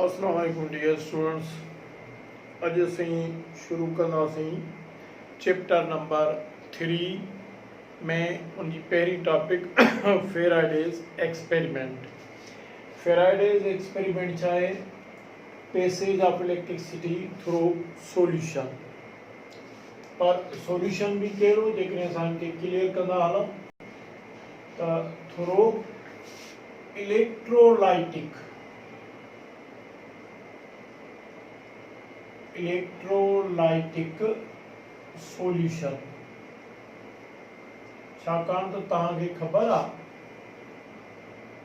अस्सलाम वालेकुम dear students. अॼु असीं शुरू कंदासीं चैप्टर नंबर 3 में उनजी पहिरीं topic Faraday's experiment. Faraday's experiment छा आहे? Passage of electricity through solution. पर सॉल्यूशन भी कहिड़ो, जेकॾहिं असां इनखे क्लियर कंदा हलूं त थ्रू इलेक्ट्रोलाइटिक सॉल्यूशन। छाकाणि त तव्हांखे ख़बर आहे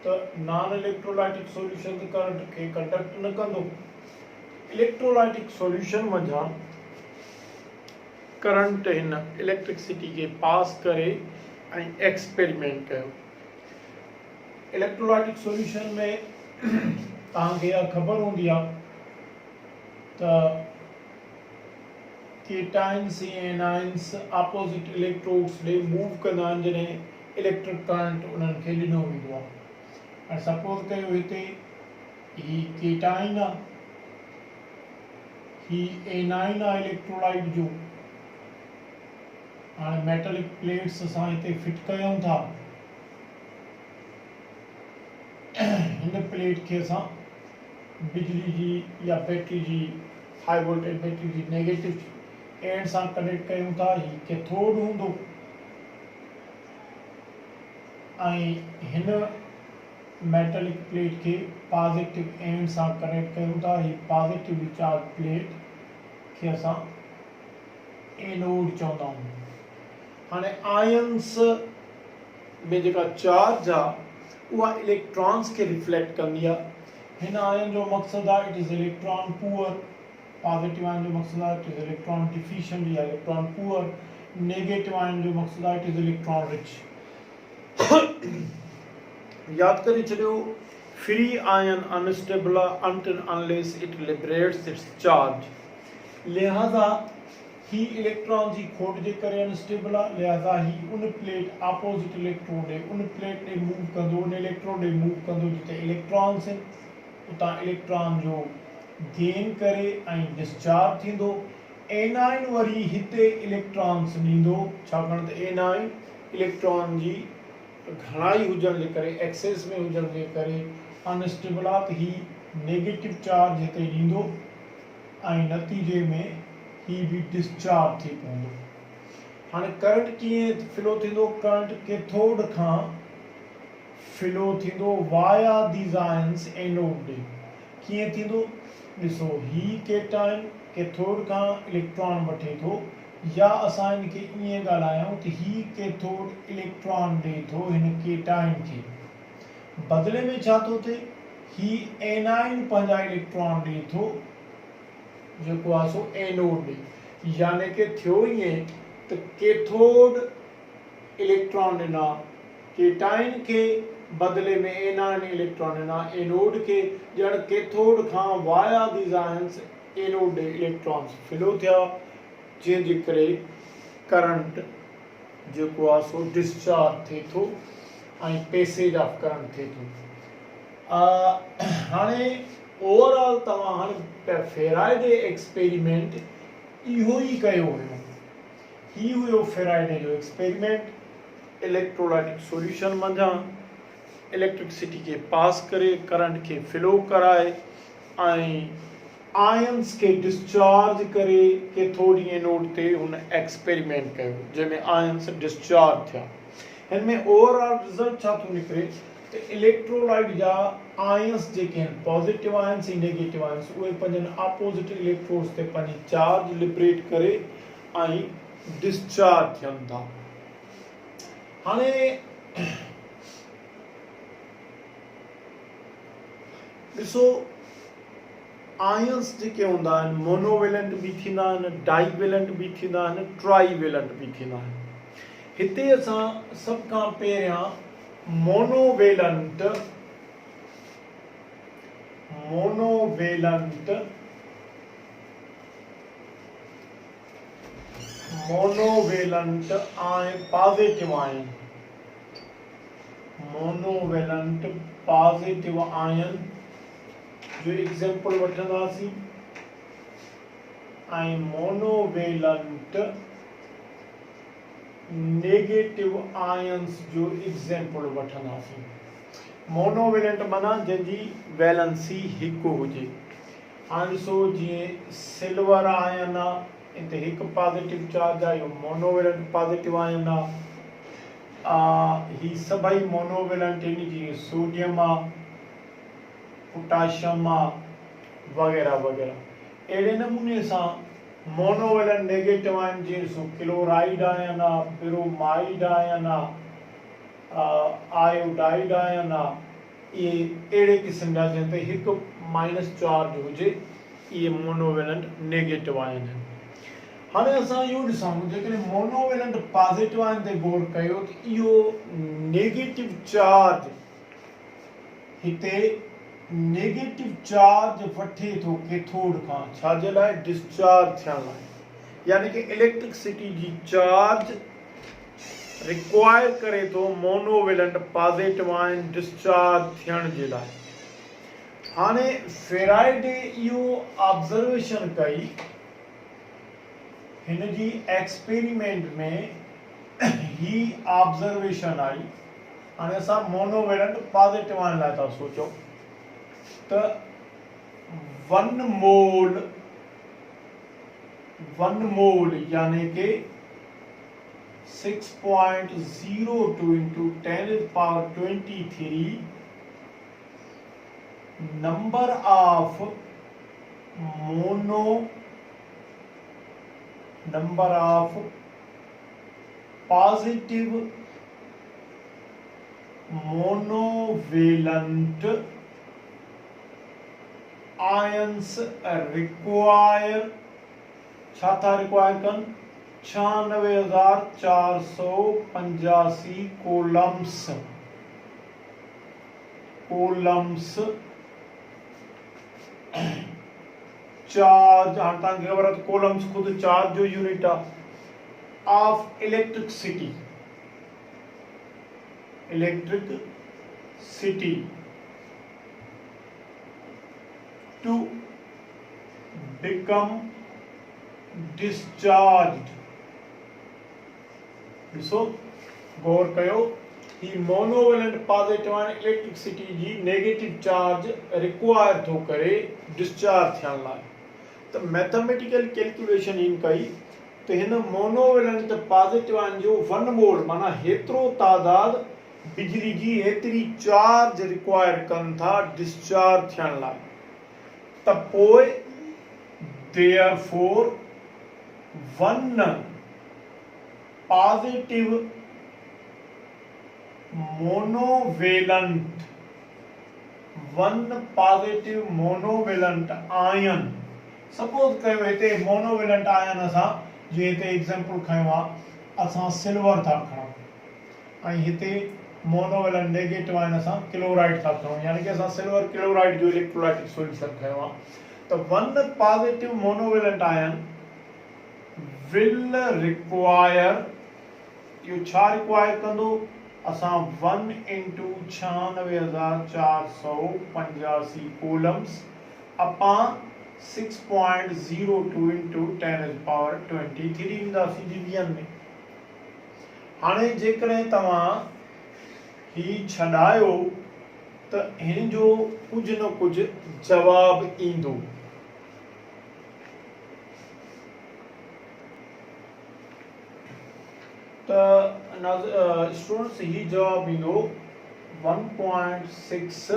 त नॉन इलेक्ट्रोलाइटिक सॉल्यूशन त करंट खे कंडक्ट न कंदो। इलेक्ट्रोलाइटिक सॉल्यूशन मंझां करंट हिन इलेक्ट्रिसिटी खे पास करे ऐं एक्सपेरिमेंट कयो। इलेक्ट्रोलाइटिक सॉल्यूशन में तव्हांखे इहा ख़बर हूंदी आहे त केटाइंस ऐं एनाइंस अपोजिट इलेक्ट्रोड्स ॾे मूव कंदा आहिनि जॾहिं इलेक्ट्रिक करंट उन्हनि खे ॾिनो वेंदो आहे। ऐं सपोज कयो हिते ही केटाइन आहे, ही एनाइन आहे इलेक्ट्रोलाइट जो। हाणे मेटलिक प्लेट्स असां हिते फिट कयूं था। हिन प्लेट खे असां बिजली जी या बैटरी जी, हाई वोल्टेज बैटरी जी नेगेटिव एंड सां कनेक्ट कयूं था। ही कैथोड हूंदो ऐं हिन मेटलिक प्लेट खे पॉजिटिव एंड सां कनेक्ट कयूं था। ही पॉजिटिवली चार्ज प्लेट खे असां एनोड चवंदा आहियूं। हाणे आयन्स में जेका चार्ज आहे उहा इलेक्ट्रॉन्स खे रिफ्लेक्ट कंदी आहे। हिन आयन जो मक़सदु आहे it is electron poor. Positive आयन जो मक़सदु आहे इट इज़ इलेक्ट्रॉन डिफिशिएंट या इलेक्ट्रॉन पुअर। नेगेटिव आयन जो मक़सदु आहे इट इज़ इलेक्ट्रॉन रिच। याद करे छॾियो, फ्री आयन अनस्टेबल आहे until unless it liberates its charge। लिहाज़ा ही इलेक्ट्रॉन जी खोट जे करे अनस्टेबल आहे। लिहाज़ा ही उन प्लेट अपोजिट इलेक्ट्रोड ॾे, उन प्लेट ॾे मूव कंदो, उन इलेक्ट्रोड ॾे मूव कंदो जिते इलेक्ट्रॉन्स आहिनि। उतां इलेक्ट्रॉन जो गेन करे ऐं डिस्चार्ज थींदो। एनाइन वरी हिते इलेक्ट्रॉन्स ॾींदो, छाकाणि त एनाइन इलेक्ट्रॉन जी घणाई हुजण जे करे, एक्सेस में हुजण जे करे अनस्टेबल आहे। त ही नेगेटिव चार्ज हिते ॾींदो ऐं नतीजे में ही भी डिस्चार्ज थी पवंदो। हाणे करंट कीअं फ्लो थींदो? करंट कैथोड खां फ्लो थींदो वाया दीज आयन्स एनोड ॾे। कीअं थींदो? ॾिसो, ही केटाइन कैथोड खां इलेक्ट्रॉन वठे थो, या असां इनखे ईअं ॻाल्हायूं त ही कैथोड इलेक्ट्रॉन ॾे थो हिन केटाइन खे। बदिले में छा थो थिए? ही एनाइन पंहिंजा इलेक्ट्रॉन ॾे थो, जेको आहे सो एनोड ॾे। यानी कि थियो ईअं त कैथोड इलेक्ट्रॉन ॾिना केटाइन खे, बदिले में एनाइन इलेक्ट्रॉन ॾिना एनोड खे। ॼण कैथोड खां वाया दीज आयन्स एनोड ॾे इलेक्ट्रॉन्स फ्लो थिया, जंहिंजे करे करंट जेको आहे सो डिस्चार्ज थिए थो ऐं पैसेज ऑफ करंट थिए थो। हाणे ओवरऑल तव्हां हाणे फेराडे एक्सपेरिमेंट इहो ई कयो हुयो। ही हुयो फेराडे जो एक्सपेरिमेंट। इलेक्ट्रोलाइटिक सॉल्यूशन मंझां इलेक्ट्रिसिटी खे पास करे करंट खे फ्लो कराए ऐं आयन्स खे डिस्चार्ज करे कैथोड एनोड ते हुन एक्सपेरिमेंट कयो, जंहिंमें आयन्स डिस्चार्ज थिया। हिन में ओवरऑल रिज़ल्ट छा थो निकिरे त इलेक्ट्रोलाइट जा आयन्स जेके आहिनि, पॉजिटिव आयन्स ऐं नेगेटिव आयन्स, उहे पंहिंजनि अपोजिट इलेक्ट्रोड्स ते पंहिंजी चार्ज लिबरेट करे ऐं डिस्चार्ज थियनि था। हाणे ॾिसो, आयन्स जेके हूंदा आहिनि मोनोवेलेंट भी थींदा आहिनि, डाईवेलेंट भी थींदा आहिनि, ट्राईवेलेंट भी थींदा आहिनि। हिते असां सभ खां पहिरियां मोनोवेलेंट पॉजिटिव आयन, मोनोवेलेंट पॉजिटिव आयन जो एग्जांपल वठंदासीं ऐं मोनोवेलेंट नेगेटिव आयन्स जो एग्जांपल वठंदासीं। मोनोवेलेंट माना जंहिंजी वैलेंसी हिकु हुजे। हाणे ॾिसो जीअं सिल्वर आयन आहे, हिते हिकु पॉजिटिव चार्ज आहे, इहो मोनोवेलेंट पॉजिटिव आयन आहे। ही सभई मोनोवेलेंट आहिनि, जीअं सोडियम आहे, पोटाशियम आहे, वग़ैरह वग़ैरह। अहिड़े नमूने सां मोनोवेलेंट नेगेटिव आयन जीअं ॾिसो क्लोराइड आयन आहे, ब्रोमाइड आयन आहे, आयोडाइड आयन आहे। इहे अहिड़े क़िस्म जा जंहिं ते हिकु माइनस चार्ज हुजे, इहे मोनोवेलेंट नेगेटिव आयन आहिनि। हाणे असां इहो ॾिसूं, जेकॾहिं मोनोवेलेंट पॉजिटिव आयन ते गौर कयो त इहो नेगेटिव चार्ज हिते नेगेटिव चार्ज वठे थो कैथोड खां, छाजे लाइ? डिस्चार्ज थियण लाइ। यानी कि इलेक्ट्रिसिटी जी चार्ज रिक्वायर करे थो मोनोवेलेंट पॉजिटिव आयन डिस्चार्ज थियण जे लाइ। हाणे फेराइडे इहो ऑब्जर्वेशन कई, हिन जी एक्सपेरिमेंट में ही ऑब्जर्वेशन आई। हाणे असां मोनोवेलेंट पॉजिटिव आयन लाइ था सोचूं त 1 मोल यानी कि 6.02 into 10⁻23 number of positive monovalent ions require, छा था रिक्वायर कनि? 96,485 कोलम्स चार्ज। हाणे तव्हांखे ख़बर आहे त कोलम्स ख़ुदि चार्ज जो यूनिट आहे, of electricity to become discharged. ॾिसो गौर कयो, ही मोनोवेलेंट पॉजिटिव आयन इलेक्ट्रिसिटी जी नेगेटिव चार्ज रिक्वायर थो करे डिस्चार्ज थियण लाइ। त मैथमेटिकल कैलकुलेशन इन कई त हिन मोनोवेलेंट पॉजिटिव आयन जो 1 मोल माना हेतिरो तादाद बिजली जी हेतिरी चार्ज रिक्वायर कनि था डिस्चार्ज थियण लाइ। त पोइ therefore 1 positive monovalent ion, suppose कयो हिते मोनोवेलेंट आयन असां जीअं हिते एग्जांपल खयो आहे, असां सिल्वर था खणूं ऐं हिते मोनोवेलेंट नेगेटिव आयन असां क्लोराइड था खणूं, यानी कि असां सिल्वर क्लोराइड जो इलेक्ट्रोलाइटिक सॉल्यूशन खयो आहे। त 1 positive monovalent ion will require, इहो छा रिक्वायर कंदो? असां 1 into 96,485 कोलम्स अपॉन 6.02 into 10⁻23 ईंदासीं डिवीजन में। हाणे जेकॾहिं तव्हां ही छॾायो त हिन जो कुझु न कुझु जवाब ईंदो। त स्टूडेंट्स ही जवाब ईंदो 1.6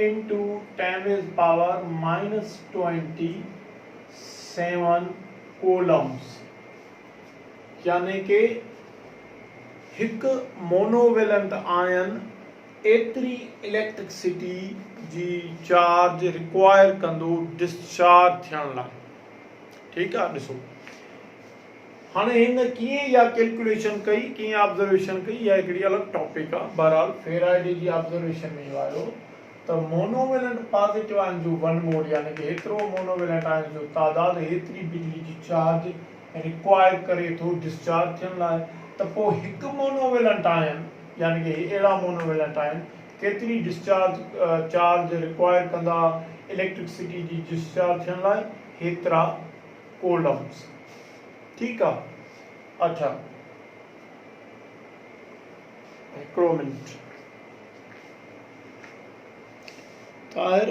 into 10⁻27 कोलम्स, यानी कि हिकु मोनोवेलेंट आयन एतिरी इलेक्ट्रिसिटी जी चार्ज रिक्वायर कंदो डिस्चार्ज थियण लाइ। ठीकु आहे, ॾिसो हाणे हिन कीअं इहा कैलकुलेशन कई, कीअं ऑब्जर्वेशन कई, इहा हिकिड़ी अलॻि टॉपिक आहे। बहरहाल फेराइडे जी ऑब्जर्वेशन में इहो आयो त मोनोवेलेंट पॉजिटिव आयन जो 1 मोल यानी कि हेतिरो मोनोवेलेंट आयन जो तादाद हेतिरी बिजली जी चार्ज रिक्वायर करे थो डिस्चार्ज थियण लाइ। त पोइ हिकु मोनोवेलेंट आयन यानी कि अहिड़ा मोनोवेलेंट आयन केतिरी डिस्चार्ज चार्ज रिक्वायर कंदा इलेक्ट्रिसिटी जी डिस्चार्ज थियण लाइ, हेतिरा कोलम्स। ठीकु आहे। अच्छा, हिकिड़ो मिनट ताहिर।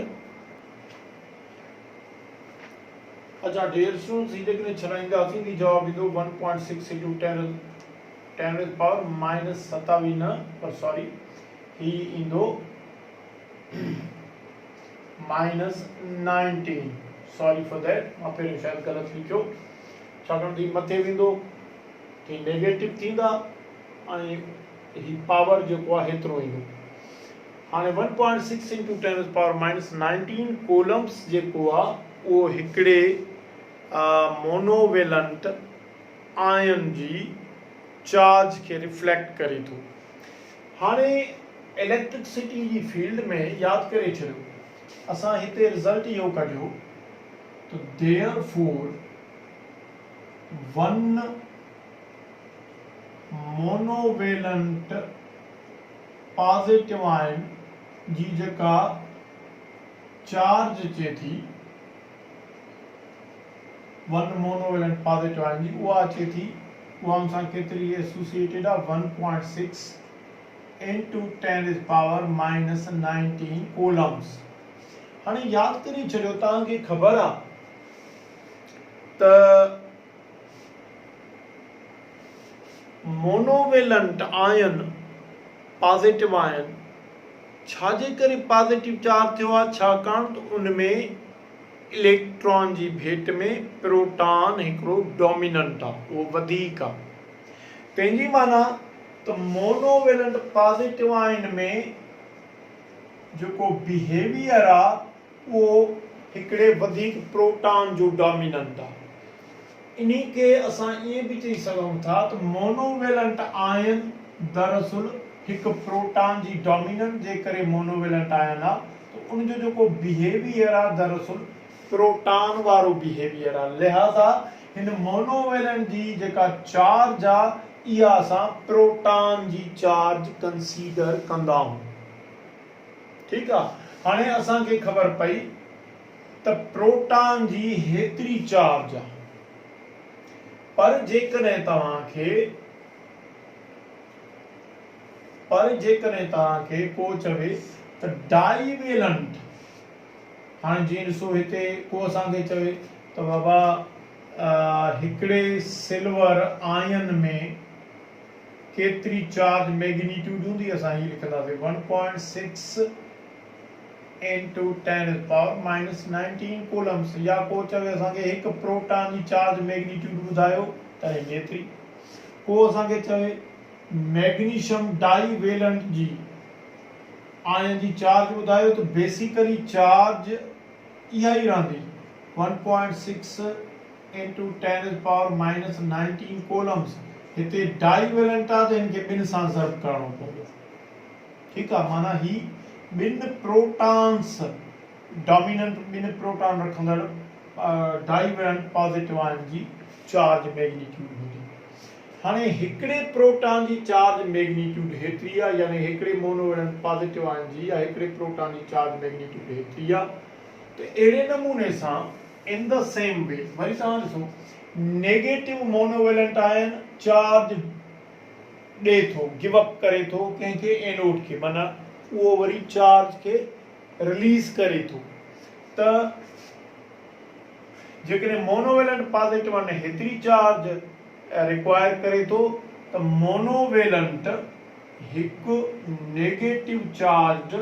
अच्छा, 150 थी जेकॾहिं छॾाईंदासीं त जवाबु ईंदो 1.6 इंटू 10 पावर माइनस 27 न, पर सॉरी ही ईंदो माइनस 19। सॉरी फॉर दैट, मां पहिरियों शायदि ग़लति लिखियो, छाकाणि त मथे वेंदो कि नेगेटिव थींदा ऐं ही पावर जेको आहे हेतिरो ईंदो। हाणे 1.6 इंटू 10 पावर माइनस 19 कोलम्स जेको आहे उहो हिकिड़े मोनोवेलेंट आयन जी चार्ज खे रिफ्लेक्ट करे थो। हाणे इलेक्ट्रिसिटी जी फील्ड में यादि करे छॾियो, असां हिते रिज़ल्ट इहो कढियो त देयरफॉर वन मोनोवेलेंट पॉजिटिव आयन जी जेका चार्ज अचे थी, वन मोनोवेलेंट पॉजिटिव आयन जी उहा अचे थी, उहा हम सां केतिरी एसोसिएटेड आहे 1.6 इंटू 10 पावर माइनस 19 कोलम्स। हाणे यादि करे छॾियो, तव्हांखे ख़बर आहे त मोनोवेलेंट आयन पॉजिटिव आयन छाजे करे पॉजिटिव चार्ज थियो आहे, छाकाणि त उन में इलेक्ट्रॉन जी भेट में प्रोटॉन हिकिड़ो डोमिनेंट आहे, उहो वधीक आहे। पंहिंजी माना त मोनोवेलेंट पॉजिटिव आयन में जेको बिहेवियर आहे उहो हिकिड़े वधीक प्रोटॉन जो डोमिनेंट आहे। इन्ही खे असां ईअं बि चई सघूं था त मोनोवेलेंट आयन दरअसल हिकु प्रोटॉन जी डोमिनेंट जे करे मोनोवेलेंट आयन आहे, त उनजो जेको बिहेवियर आहे दरअसल प्रोटॉन वारो बिहेवियर आहे। लिहाज़ा हिन मोनोवेलेंट जी जेका चार्ज आहे इहा असां प्रोटॉन जी चार्ज कंसीडर कंदा आहियूं। ठीकु आहे। हाणे असांखे ख़बर पई त प्रोटॉन जी हेतिरी चार्ज आहे, पर जेकॾहिं तव्हांखे को चवे त डाइवेलेंट, हाणे जीअं ॾिसो हिते को असांखे चवे त बाबा हिकिड़े सिल्वर आयन में केतिरी चार्ज मैग्नीट्यूड हूंदी, असां हीअ लिखंदासीं 1.6 इंटू 10 पावर माइनस 19 कोलम्स। या को चवे असांखे हिकु प्रोटॉन जी चार्ज मैग्नीट्यूड ॿुधायो त हेतिरी। को असांखे चवे मैग्नीशियम डाइवेलेंट जी आयन जी चार्ज ॿुधायो, त बेसिकली चार्ज इहा ई रहंदी 1.6 इंटू 10 पावर माइनस 19 कोलम्स। हिते डाइवेलेंट आहे त हिनखे ॿिनि सां ज़र्ब करणो पवंदो। ठीकु आहे। माना ही ॿिनि प्रोटॉन्स डोमिनेंट, ॿिनि प्रोटॉन रखंदड़ डाइवेलेंट पॉजिटिव आयन जी चार्ज मैग्नीट्यूड हूंदी। हाणे हिकिड़े प्रोटॉन जी चार्ज मैग्नीट्यूड हेतिरी आहे, यानी हिकिड़े मोनोवेलेंट पॉजिटिव आयन जी या हिकिड़े प्रोटॉन जी चार्ज मैग्नीट्यूड हेतिरी आहे। त अहिड़े नमूने सां इन द सेम वे वरी तव्हां ॾिसो नेगेटिव मोनोवेलेंट आयन चार्ज ॾे थो, गिव अप करे थो कंहिंखे, एनोड खे, माना उहो वरी चार्ज खे रिलीज करे थो। त जेकॾहिं मोनोवेलेंट पॉजिटिव आयन हेतिरी चार्ज रिक्वायर करे थो, त मोनोवेलेंट हिकु negative charge,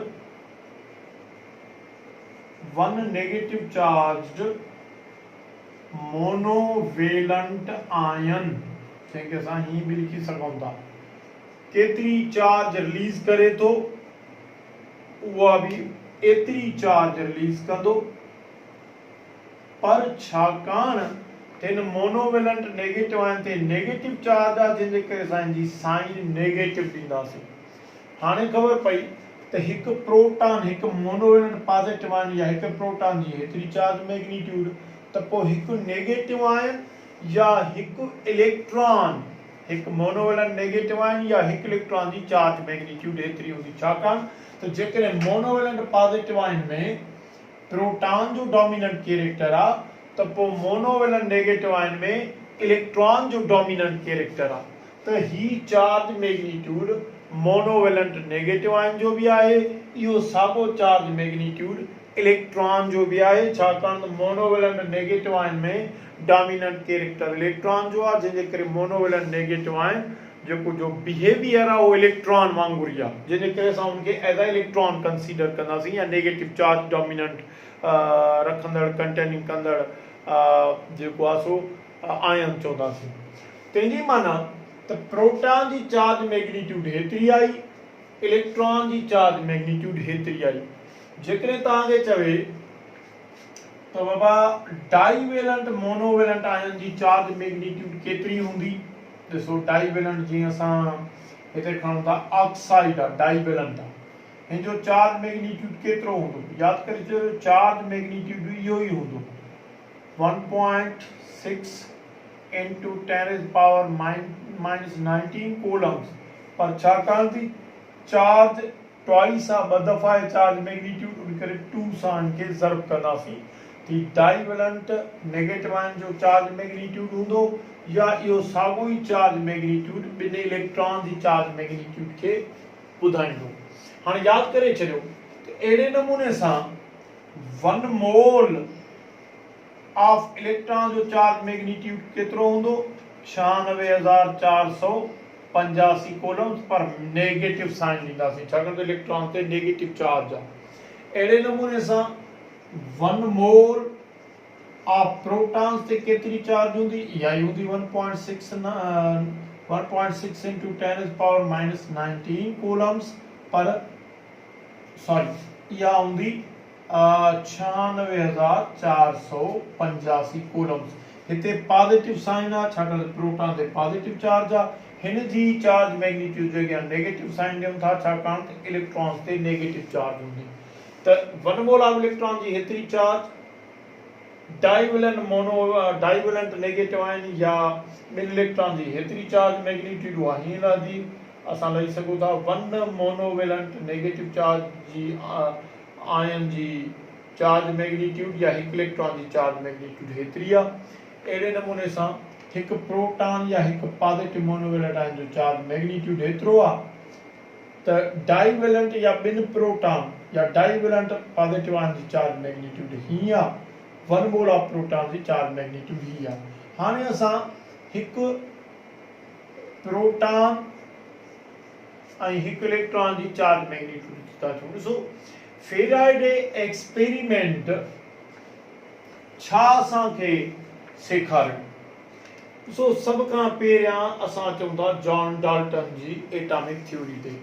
one negative charge monovalent आयन, जंहिंखे असां हीअं बि लिखी सघूं था, केतिरी चार्ज रिलीज करे थो, उहा बि एतिरी चार्ज रिलीज कंदो। पर छाकाणि त हिन मोनोवेलेंट नेगेटिव आयन ते नेगेटिव चार्ज आहे, जंहिंजे करे असां हिनजी साइन नेगेटिव ॾींदासीं। हाणे ख़बर पई त हिकु प्रोटॉन, हिकु मोनोवेलेंट पॉजिटिव आयन या हिकु प्रोटॉन जी हेतिरी चार्ज मैग्नीट्यूड, त पोइ हिकु नेगेटिव आयन या हिकु इलेक्ट्रॉन एक मोनोवेलेंट नेगेटिव आयन या एक इलेक्ट्रॉन की चार्ज मैग्नीट्यूड एतरी होंदी छाकाणि तो जेकॾहिं मोनोवेलेंट पॉजिटिव आयन में प्रोटॉन जो डोमिनेंट कैरेक्टर आ तो पोइ मोनोवेलेंट नेगेटिव आयन में इलेक्ट्रॉन जो डोमिनेंट कैरेक्टर आ तो ही चार्ज मैग्नीट्यूड मोनोवेलेंट नेगेटिव आयन जो भी आहे इहो साॻियो चार्ज मैग्नीट्यूड इलेक्ट्रॉन जो भी आहे छाकाणि त मोनोवेलेंट नेगेटिव आयन में डोमिनेंट कैरेक्टर इलेक्ट्रॉन जो आहे जंहिंजे करे मोनोवेलेंट नेगेटिव आयन जेको जो बिहेवियर आहे उहो इलेक्ट्रॉन वांगुर ई आहे जंहिंजे करे असां उनखे एज अ इलेक्ट्रॉन कंसीडर कंदासीं या नेगेटिव चार्ज डोमिनेंट रखंदड़ कंटेनिंग कंदड़ जेको आहे सो आयन चवंदासीं तंहिंजी माना त प्रोटॉन जी चार्ज मैग्नीट्यूड हेतिरी आई इलेक्ट्रॉन जी चार्ज मैग्नीट्यूड हेतिरी आई जेकॾहिं तव्हांखे चवे तो बाबा डाईवेलेंट मोनोवेलेंट आयन जी चार्ज मैग्नीट्यूड केतिरी हूंदी ॾिसो डाईवेलेंट जीअं असां हिते खणूं था ऑक्साइड आहे डाईवेलेंट आहे हिन जो चार्ज मैग्नीट्यूड केतिरो हूंदो यादि करे छॾियो चार्ज मैग्नीट्यूड इहो ई हूंदो 1.6 into 10 is power minus 19 coulombs पर छाकाणि थी चार्ज ट्वाइस आहे ॿ दफ़ा चार्ज मैग्नीट्यूड उन करे 2 सां इनखे ज़र्ब कंदासीं थी डाईवेलेंट नेगेटिव आयन जो चार्ज मैग्नीट्यूड हूंदो या इहो साॻियो ई चार्ज मैग्नीट्यूड ॿिनि इलेक्ट्रॉन जी चार्ज मैग्नीट्यूड खे ॿुधाईंदो हाणे यादि करे छॾियो त अहिड़े नमूने सां 1 मोल ऑफ इलेक्ट्रॉन जो चार्ज मैग्नीट्यूड केतिरो हूंदो 96,485 कोलम्स पर नेगेटिव साइन ॾींदासीं छाकाणि त इलेक्ट्रॉन ते नेगेटिव चार्ज आहे अहिड़े नमूने सां 1 मोल ऑफ प्रोटॉन्स ते केतिरी चार्ज हूंदी इहा ई हूंदी 1.6 into 10 is power minus 19 coulombs पर सॉरी इहा हूंदी 96,485 coulombs हिते पॉजिटिव साइन आहे छाकाणि त प्रोटॉन ते पॉजिटिव चार्ज आहे हिन जी चार्ज मैग्नीट्यूड जे नेगेटिव साइन ॾियूं था छाकाणि त इलेक्ट्रॉन्स ते नेगेटिव चार्ज हूंदी त 1 मोल ऑफ इलेक्ट्रॉन जी हेतिरी चार्ज डाईवेलेंट नेगेटिव आयन या ॿिनि इलेक्ट्रॉन जी हेतिरी चार्ज मैग्नीट्यूड उहा हीअं रहंदी असां लही सघूं था 1 मोनोवेलेंट नेगेटिव चार्ज जी आयन जी चार्ज मैग्नीट्यूड या हिकु इलेक्ट्रॉन जी चार्ज मैग्नीट्यूड हेतिरी आहे अहिड़े नमूने सां हिकु प्रोटॉन या हिकु पॉजिटिव मोनोवेलेंट आयन जो चार्ज मैग्नीट्यूड हेतिरो आहे त डाईवेलेंट या ॿिनि प्रोटॉन या डाईवेलेंट पॉजिटिव आयन जी चार्ज मैग्नीट्यूड हीअं आहे 1 मोल ऑफ प्रोटॉन जी चार्ज मैग्नीट्यूड ही आहे हाणे असां हिकु प्रोटॉन ऐं हिकु इलेक्ट्रॉन जी चार्ज मैग्नीट्यूड था चऊं ॾिसो फेराडे एक्सपेरिमेंट छा असांखे सेखारियो ॾिसो सभ खां पहिरियां असां चऊं था जॉन डाल्टन जी एटॉमिक थ्योरी ते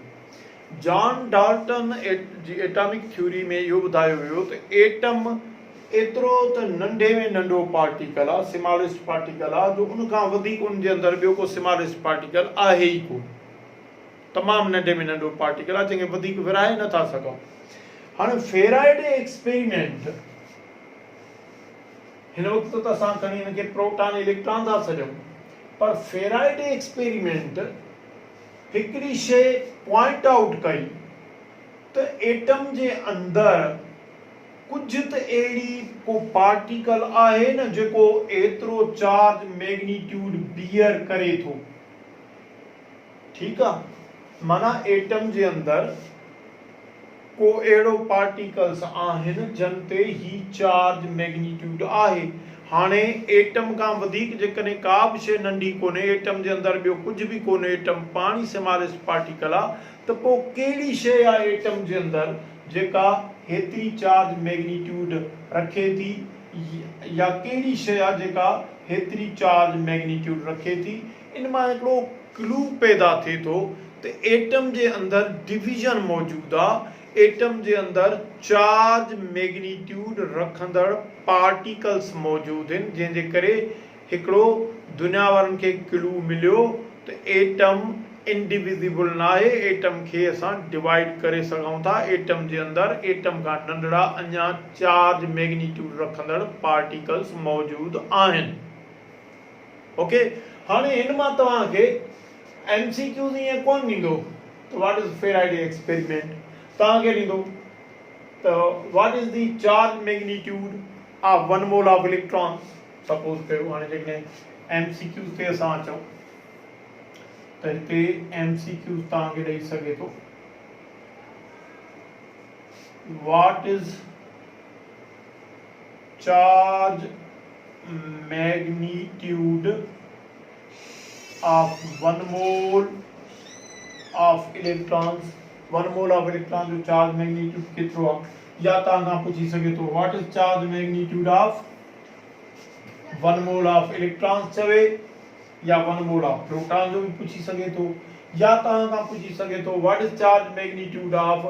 जॉन डाल्टन जी एटॉमिक थ्योरी में इहो ॿुधायो वियो त एटम एतिरो त नंढे में नंढो पार्टिकल आहे स्मॉलेस्ट पार्टिकल आहे जो उन खां वधीक उन जे अंदरि ॿियो को स्मॉलेस्ट पार्टिकल आहे ई कोन तमामु नंढे में नंढो पार्टिकल आहे जंहिंखे वधीक विरहाए नथा सघूं हाणे फेराडे एक्सपेरिमेंट हिन वक़्त त असां खणी हिनखे प्रोटॉन इलेक्ट्रॉन था सॾूं पर फेराडे एक्सपेरिमेंट हिकिड़ी शइ पॉइंट आउट कई त एटम जे अंदरि कुझु त अहिड़ी को पार्टिकल आहे न जेको एतिरो चार्ज मैग्नीट्यूड बियर करे थो ठीकु आहे माना एटम जे अंदरि को अहिड़ो पार्टिकल्स आहिनि जिन ते ही चार्ज मैग्नीट्यूड आहे हाणे एटम खां वधीक जेकॾहिं का बि शइ नंढी कोन्हे एटम जे अंदरि ॿियो कुझु बि कोन्हे एटम पाण ई स्मॉलेस्ट पार्टिकल आहे त पोइ कहिड़ी शइ आहे एटम जे अंदरि जेका हेतिरी चार्ज मैग्नीट्यूड रखे थी या कहिड़ी शइ आहे जेका हेतिरी चार्ज मैग्नीट्यूड रखे थी इन मां हिकिड़ो क्लू पैदा थिए थो त एटम जे अंदरि डिवीजन मौजूदु आहे एटम जे अंदरि चार्ज मैग्नीट्यूड रखंदड़ पार्टिकल्स मौजूदु आहिनि जंहिंजे करे हिकिड़ो दुनिया वारनि खे क्लू मिलियो त एटम इंडिविजिबल न आहे एटम खे असां डिवाइड करे सघूं था एटम जे अंदरि एटम खां नंढड़ा अञा चार्ज मैग्नीट्यूड रखंदड़ पार्टिकल्स मौजूदु आहिनि ओके हाणे हिन मां तव्हांखे MCQs ईअं कोन ॾींदो त व्हाट इज़ फेराइडे एक्सपेरिमेंट तव्हांखे ॾींदो त what is the charge magnitude of 1 mole of electron suppose कयो हाणे जेकॾहिं MCQs ते असां अचूं त हिते MCQs तव्हांखे ॾेई सघे थो what is charge magnitude of 1 mole of electrons 1 mole of electrons जो charge magnitude केतिरो आहे या तव्हां खां पुछी सघे थो what is charge magnitude of 1 mole of electrons चवे या 1 mole of proton जो भी पुछी सघे थो या तव्हां खां पुछी सघे थो what is charge magnitude of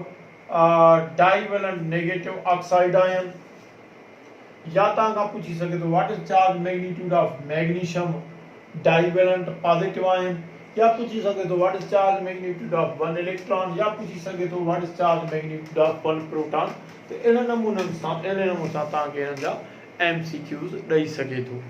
divalent negative oxide ion या तव्हां खां पुछी सघे थो what is charge magnitude of magnesium divalent positive आयन या पुछी सघे थो what is charge magnitude of 1 electron या पुछी सघे थो what is charge magnitude of 1 proton त इन नमूननि सां तव्हांखे हिननि जा MCQs ॾेई सघे थो।